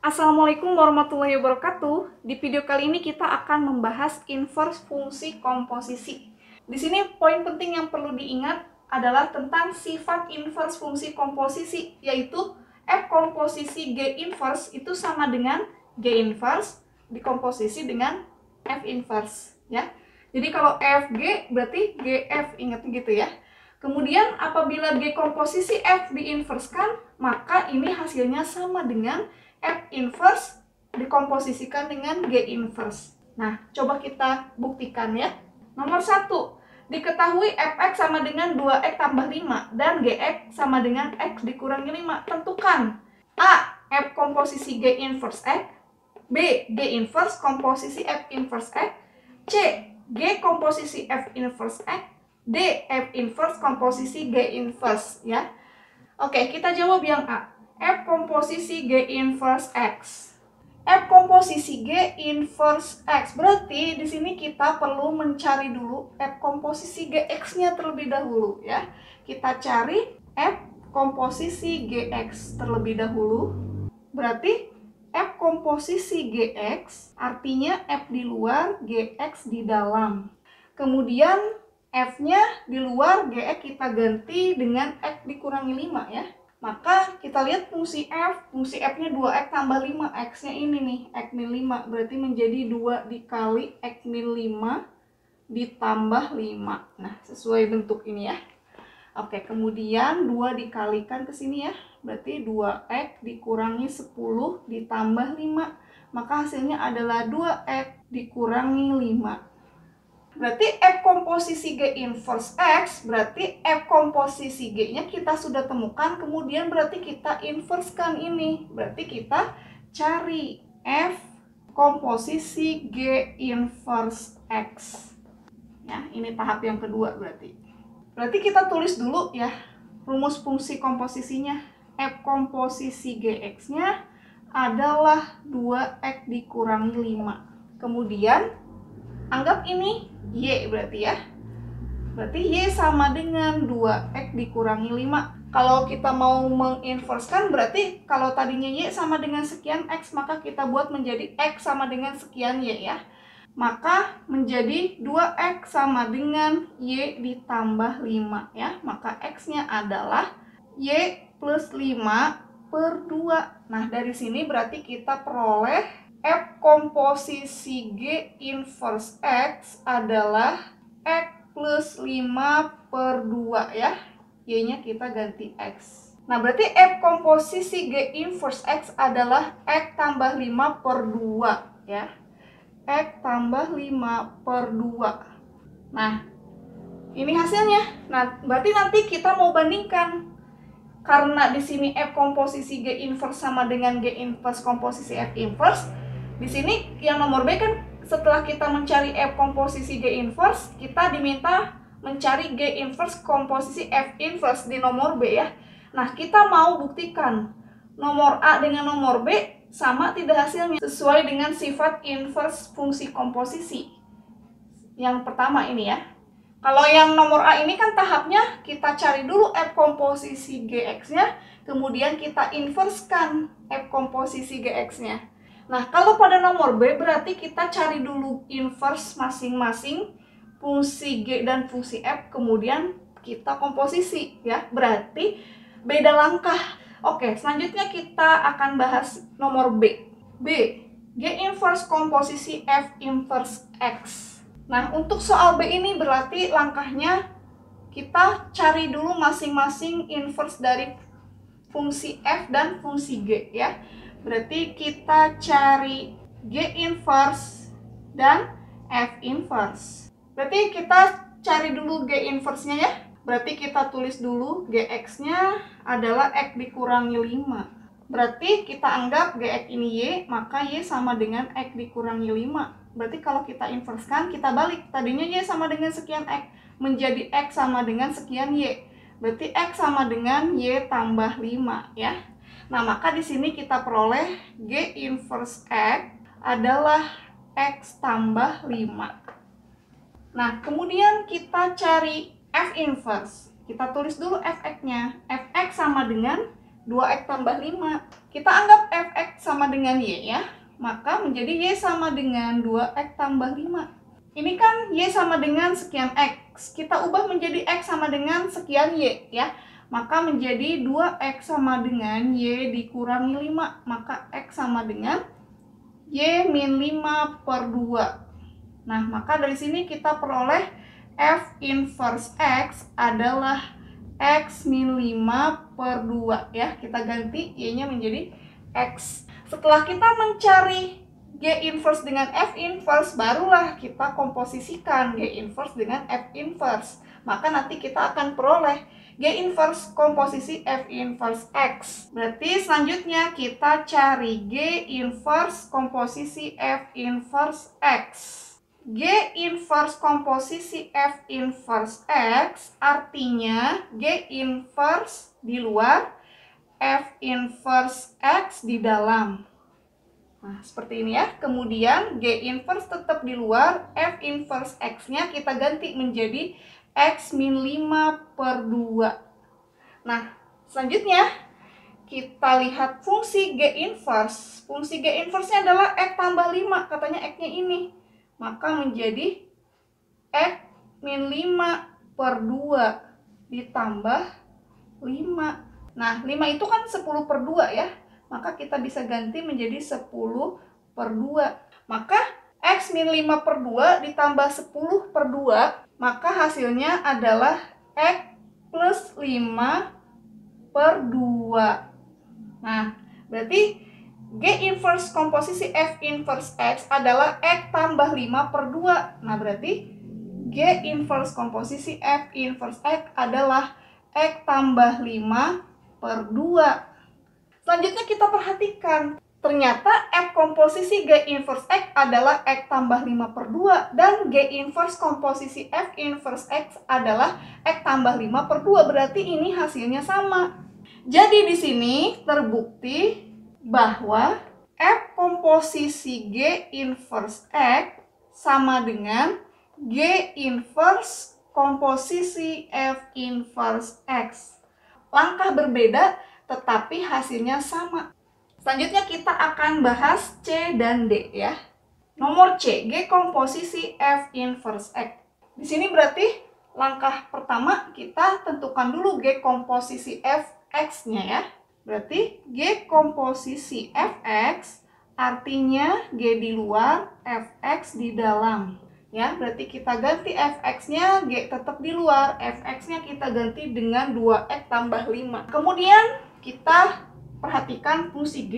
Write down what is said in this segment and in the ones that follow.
Assalamualaikum warahmatullahi wabarakatuh. Di video kali ini kita akan membahas inverse fungsi komposisi. Di sini poin penting yang perlu diingat adalah tentang sifat inverse fungsi komposisi, yaitu F komposisi G inverse itu sama dengan G inverse dikomposisi dengan F inverse, ya. Jadi kalau FG berarti GF, ingat gitu ya. Kemudian apabila G komposisi F diinverskan, maka ini hasilnya sama dengan F inverse dikomposisikan dengan G inverse. Nah, coba kita buktikan ya. Nomor 1, diketahui Fx sama dengan 2x tambah 5 dan Gx sama dengan x dikurangi 5. Tentukan A. F komposisi G inverse x, B. G inverse komposisi F inverse x, C. G komposisi F inverse x, D. F inverse komposisi G inverse, ya. Oke, kita jawab yang A. F komposisi G inverse X. F komposisi G inverse X. Berarti di sini kita perlu mencari dulu F komposisi Gx-nya terlebih dahulu, ya. Kita cari F komposisi Gx terlebih dahulu. Berarti F komposisi Gx artinya F di luar, Gx di dalam. Kemudian F-nya di luar, Gx kita ganti dengan X dikurangi 5, ya. Maka kita lihat fungsi F-nya 2x tambah 5, X-nya ini nih, X min 5, berarti menjadi 2 dikali X min 5 ditambah 5. Nah, sesuai bentuk ini ya. Oke, kemudian 2 dikalikan ke sini ya, berarti 2x dikurangi 10 ditambah 5, maka hasilnya adalah 2x dikurangi 5. Berarti F komposisi G inverse X, berarti F komposisi G-nya kita sudah temukan, kemudian berarti kita inversekan ini. Berarti kita cari F komposisi G inverse X. Ya, ini tahap yang kedua berarti. Berarti kita tulis dulu ya, rumus fungsi komposisinya. F komposisi Gx-nya adalah 2x dikurangi 5. Kemudian anggap ini Y berarti ya. Berarti Y sama dengan 2x dikurangi 5. Kalau kita mau menginverskan berarti kalau tadinya Y sama dengan sekian X, maka kita buat menjadi X sama dengan sekian Y ya. Maka menjadi 2x sama dengan Y ditambah 5 ya. Maka X-nya adalah Y plus 5 per 2. Nah, dari sini berarti kita peroleh F komposisi G inverse X adalah X plus 5 per 2 ya. Y-nya kita ganti X. Nah, berarti F komposisi G inverse X adalah X tambah 5 per 2 ya. X tambah 5 per 2. Nah, ini hasilnya. Nah, berarti nanti kita mau bandingkan. Karena di sini F komposisi G inverse sama dengan G inverse komposisi F inverse. Di sini yang nomor B kan setelah kita mencari F komposisi G inverse, kita diminta mencari G inverse komposisi F inverse di nomor B ya. Nah, kita mau buktikan nomor A dengan nomor B sama tidak hasilnya sesuai dengan sifat inverse fungsi komposisi. Yang pertama ini ya. Kalau yang nomor A ini kan tahapnya kita cari dulu F komposisi Gx-nya, kemudian kita inversekan F komposisi Gx-nya. Nah, kalau pada nomor B berarti kita cari dulu inverse masing-masing fungsi G dan fungsi F, kemudian kita komposisi ya. Berarti beda langkah. Oke, selanjutnya kita akan bahas nomor B. B, G inverse komposisi F inverse X. Nah, untuk soal B ini berarti langkahnya kita cari dulu masing-masing inverse dari fungsi F dan fungsi G ya. Berarti kita cari G inverse dan F inverse. Berarti kita cari dulu G inverse-nya ya. Berarti kita tulis dulu Gx-nya adalah X dikurangi 5. Berarti kita anggap Gx ini Y, maka Y sama dengan X dikurangi 5. Berarti kalau kita inversekan, kita balik. Tadinya Y sama dengan sekian X, menjadi X sama dengan sekian Y. Berarti X sama dengan Y tambah 5 ya. Nah, maka di sini kita peroleh G inverse X adalah X tambah 5. Nah, kemudian kita cari F inverse. Kita tulis dulu fx-nya. Fx sama dengan 2x tambah 5. Kita anggap fx sama dengan y ya. Maka menjadi y sama dengan 2x tambah 5. Ini kan y sama dengan sekian x. Kita ubah menjadi x sama dengan sekian y ya. Maka menjadi 2x sama dengan y dikurangi 5. Maka x sama dengan y min 5 per 2. Nah, maka dari sini kita peroleh F inverse X adalah X min 5 per 2 ya. Kita ganti Y-nya menjadi X. Setelah kita mencari G inverse dengan F inverse, barulah kita komposisikan G inverse dengan F inverse. Maka nanti kita akan peroleh G inverse komposisi F inverse X. Berarti selanjutnya kita cari G inverse komposisi F inverse X. G inverse komposisi F inverse X artinya G inverse di luar, F inverse X di dalam. Nah, seperti ini ya. Kemudian G inverse tetap di luar, F inverse X-nya kita ganti menjadi X min 5 per 2. Nah, selanjutnya kita lihat fungsi G inverse. Fungsi G inverse-nya adalah X tambah 5, katanya X-nya ini. Maka menjadi X min 5 per 2 ditambah 5. Nah, 5 itu kan 10 per 2 ya. Maka kita bisa ganti menjadi 10 per 2. Maka X min 5 per 2 ditambah 10 per 2. Maka hasilnya adalah X plus 5 per 2. Nah, berarti G inverse komposisi F inverse X adalah X tambah 5 per 2. Nah, berarti G inverse komposisi F inverse X adalah X tambah 5 per 2. Selanjutnya kita perhatikan. Ternyata F komposisi G inverse X adalah X tambah 5 per 2. Dan G inverse komposisi F inverse X adalah X tambah 5 per 2. Berarti ini hasilnya sama. Jadi di sini terbukti bahwa F komposisi G inverse X sama dengan G inverse komposisi F inverse X. Langkah berbeda tetapi hasilnya sama. Selanjutnya kita akan bahas C dan D ya. Nomor C, G komposisi F inverse X. Di sini berarti langkah pertama kita tentukan dulu G komposisi F X-nya ya. Berarti G komposisi Fx artinya G di luar, Fx di dalam. Ya, berarti kita ganti Fx-nya, G tetap di luar, Fx-nya kita ganti dengan 2x tambah 5. Kemudian kita perhatikan fungsi G.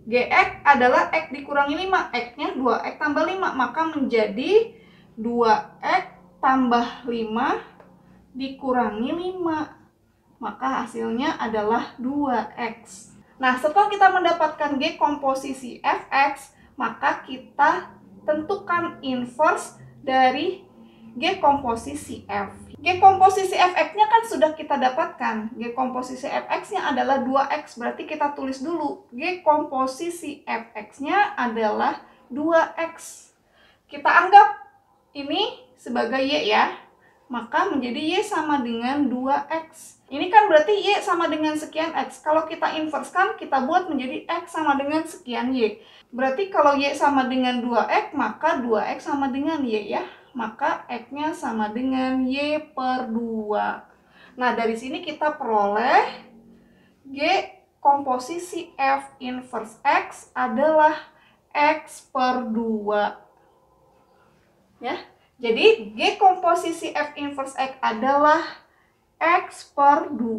Gx adalah x dikurangi 5, x-nya 2x tambah 5, maka menjadi 2x tambah 5 dikurangi 5. Maka hasilnya adalah 2x. Nah, setelah kita mendapatkan G komposisi Fx, maka kita tentukan inverse dari G komposisi F. G komposisi Fx-nya kan sudah kita dapatkan. G komposisi Fx-nya adalah 2x, berarti kita tulis dulu. G komposisi Fx-nya adalah 2x. Kita anggap ini sebagai Y ya. Maka menjadi Y sama dengan 2x. Ini kan berarti Y sama dengan sekian X. Kalau kita inverse-kan, kita buat menjadi X sama dengan sekian Y. Berarti kalau Y sama dengan 2x, maka 2x sama dengan Y ya. Maka X-nya sama dengan Y per 2. Nah, dari sini kita peroleh G komposisi F inverse X adalah X per 2. Ya. Jadi, G komposisi F inverse X adalah X per 2.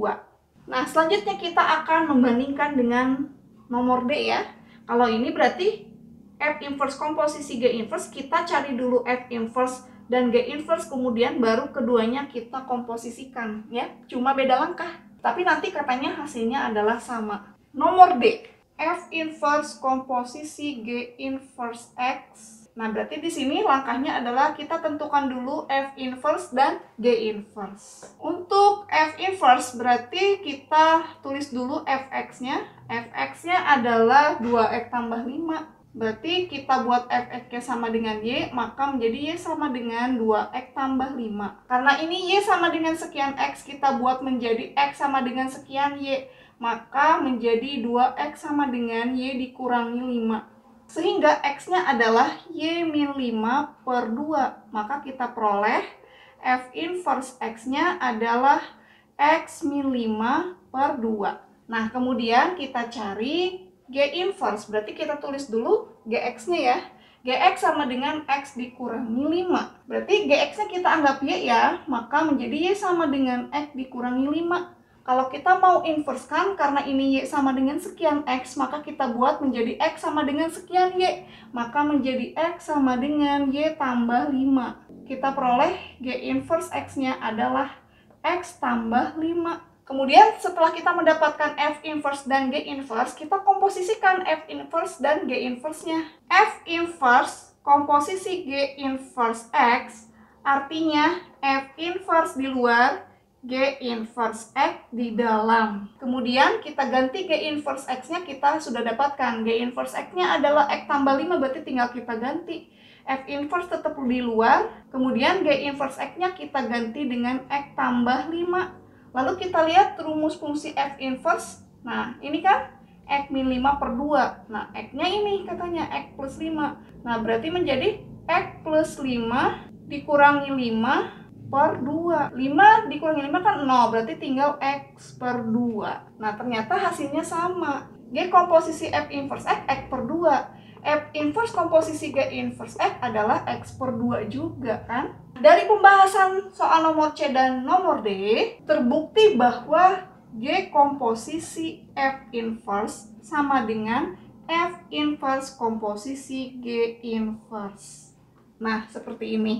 Nah, selanjutnya kita akan membandingkan dengan nomor D ya. Kalau ini berarti F inverse komposisi G inverse, kita cari dulu F inverse dan G inverse, kemudian baru keduanya kita komposisikan ya. Cuma beda langkah, tapi nanti katanya hasilnya adalah sama. Nomor D, F inverse komposisi G inverse X. Nah, berarti di sini langkahnya adalah kita tentukan dulu F inverse dan G inverse. Untuk F inverse berarti kita tulis dulu Fx-nya. Fx-nya adalah 2x tambah 5. Berarti kita buat fx sama dengan y, maka menjadi y sama dengan 2x tambah 5. Karena ini y sama dengan sekian x, kita buat menjadi x sama dengan sekian y, maka menjadi 2x sama dengan y dikurangi 5. Sehingga x-nya adalah y min 5 per 2. Maka kita peroleh f inverse x-nya adalah x min 5 per 2. Nah, kemudian kita cari G inverse, berarti kita tulis dulu Gx-nya ya. Gx sama dengan X dikurangi 5. Berarti Gx-nya kita anggap Y ya, maka menjadi Y sama dengan X dikurangi 5. Kalau kita mau inverse kan, karena ini Y sama dengan sekian X, maka kita buat menjadi X sama dengan sekian Y. Maka menjadi X sama dengan Y tambah 5. Kita peroleh G inverse X-nya adalah X tambah 5. Kemudian setelah kita mendapatkan F inverse dan G inverse, kita komposisikan F inverse dan G inverse-nya. F inverse komposisi G inverse X artinya F inverse di luar, G inverse X di dalam. Kemudian kita ganti G inverse X-nya, kita sudah dapatkan. G inverse X-nya adalah X tambah 5, berarti tinggal kita ganti. F inverse tetap di luar, kemudian G inverse X-nya kita ganti dengan X tambah 5. Lalu kita lihat rumus fungsi F inverse. Nah, ini kan X min 5 per 2. Nah, X-nya ini katanya X plus 5. Nah, berarti menjadi X plus 5 dikurangi 5 per 2. 5 dikurangi 5 kan 0, berarti tinggal X per 2. Nah, ternyata hasilnya sama. G komposisi F inverse X, X per 2. F inverse komposisi G inverse X adalah X per 2 juga kan. Dari pembahasan soal nomor C dan nomor D, terbukti bahwa G komposisi F inverse sama dengan F inverse komposisi G inverse. Nah, seperti ini.